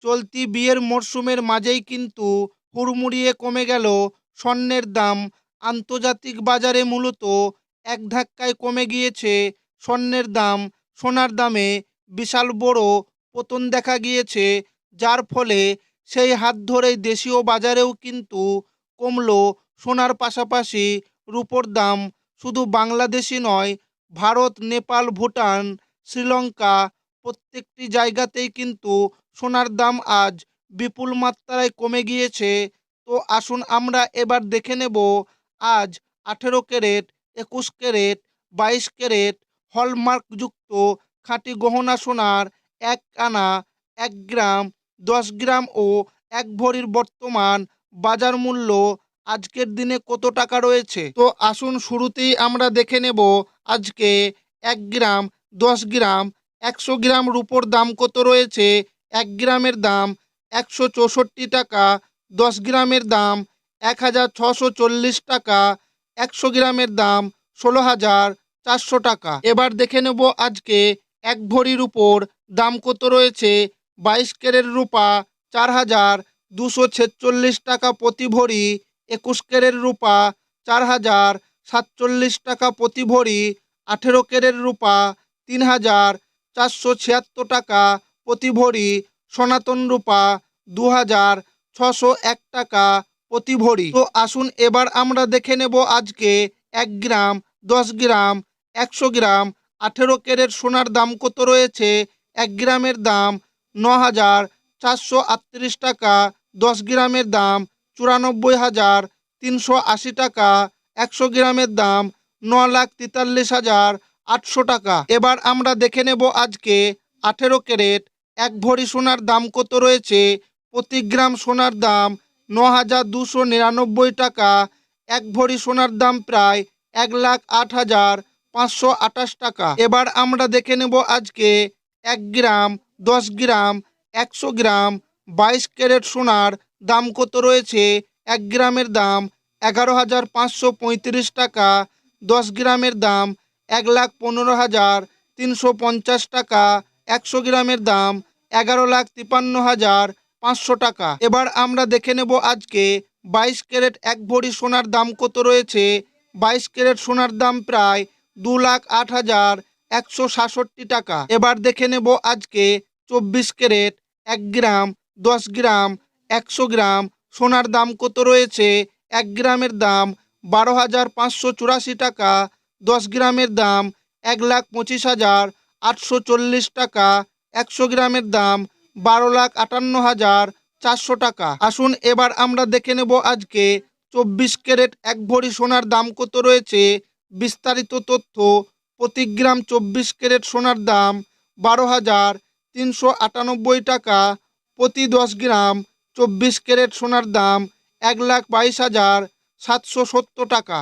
চলতি বিয়ের মরশুমের মাঝেই কিন্তু হুড়মুড়িয়ে কমে গেল স্বর্ণের দাম। আন্তর্জাতিক বাজারে মূলত এক ধাক্কায় কমে গিয়েছে স্বর্ণের দাম। সোনার দামে বিশাল বড় পতন দেখা গিয়েছে, যার ফলে সেই হাত ধরেই দেশীয় বাজারেও কিন্তু কমলো সোনার পাশাপাশি রূপোর দাম। শুধু বাংলাদেশই নয়, ভারত, নেপাল, ভুটান, শ্রীলঙ্কা প্রত্যেকটি জায়গাতেই কিন্তু সোনার দাম আজ বিপুল মাত্রায় কমে গিয়েছে। তো আসুন আমরা এবার দেখে নেব আজ 18 ক্যারেট, 21 ক্যারেট, 22 ক্যারেট হলমার্কযুক্ত খাঁটি গহনা সোনার 1 আনা, 1 গ্রাম, 10 গ্রাম ও 1 ভরির বর্তমান বাজার মূল্য আজকের দিনে কত টাকা রয়েছে। তো আসুন শুরুতেই আমরা দেখে নেব আজকে 1 গ্রাম, 10 গ্রাম, 100 গ্রাম রূপোর দাম কত রয়েছে। 1 গ্রামের দাম 164 টাকা, 10 গ্রামের দাম 1640 টাকা, 100 গ্রামের দাম 16,400 টাকা। এবার দেখে নেব আজকে 1 ভরির উপর দাম কত রয়েছে। 22 ক্যারেট রূপা 4,246 টাকা প্রতি ভরি, 21 ক্যারেট রূপা 4,047 টাকা প্রতি ভরি, 18 ক্যারেট রূপা 3,476 টাকা প্রতি ভরি, সনাতন রূপা 2,601 টাকা প্রতি ভরি। তো আসুন এবার আমরা দেখে নেব আজকে 1 গ্রাম, 10 গ্রাম, 100 গ্রাম 18 ক্যারেট সোনার দাম কত রয়েছে। 1 গ্রামের দাম 9,438 টাকা, 10 গ্রামের দাম 94,380 টাকা, 100 গ্রামের দাম 9,43,800 টাকা। এবার আমরা দেখে নেব আজকে 18 ক্যারেট 1 ভরি সোনার দাম কত রয়েছে। প্রতি গ্রাম সোনার দাম 9,299 টাকা, 1 ভরি সোনার দাম প্রায় 1,08,528 টাকা। এবার আমরা দেখে নেব আজকে 1 গ্রাম, 10 গ্রাম, 100 গ্রাম 22 ক্যারেট সোনার দাম কত রয়েছে। 1 গ্রামের দাম 11,535 টাকা, 10 গ্রামের দাম 1,15,350 টাকা, 100 গ্রামের দাম 11,53,500 টাকা। এবার আমরা দেখে নেব আজকে 22 ক্যারেট 1 ভরি সোনার দাম কত রয়েছে। 22 ক্যারেট সোনার দাম প্রায় 2,08,166 টাকা। এবার দেখে নেব আজকে 24 ক্যারেট 1 গ্রাম, 10 গ্রাম, 100 গ্রাম সোনার দাম কত রয়েছে। 1 গ্রামের দাম 12,584 টাকা, 10 গ্রামের দাম 1,25,840 টাকা, 100 গ্রামের দাম 12,58,400 টাকা। আসুন এবার আমরা দেখে নেব আজকে 24 ক্যারেট 1 ভরি সোনার দাম কত রয়েছে। বিস্তারিত তথ্য: প্রতি গ্রাম 24 ক্যারেট সোনার দাম 12,398 টাকা, প্রতি 10 গ্রাম 24 ক্যারেট সোনার দাম 1,22,770 টাকা।